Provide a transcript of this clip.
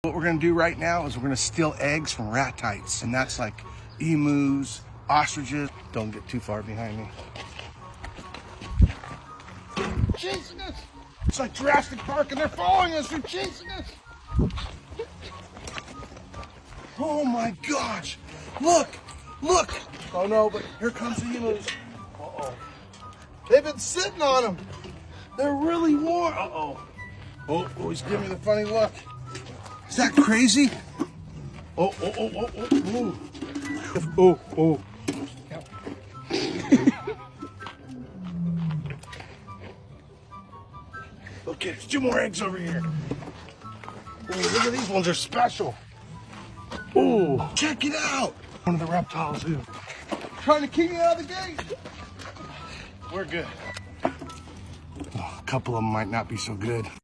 What we're gonna do right now is we're gonna steal eggs from ratites, and that's like emus, ostriches. Don't get too far behind me. Chasing us! It's like Jurassic Park and they're following us, they're chasing us! Oh my gosh! Look! Look! Oh no, but here comes the emus. Uh-oh. They've been sitting on them! They're really warm! Uh-oh. Oh, he's giving me the funny look. Is that crazy? Oh. Okay, there's 2 more eggs over here. Oh, look at these ones, they're special. Oh, check it out. One of the reptiles who trying to keep me out of the gate. We're good. Oh, a couple of them might not be so good.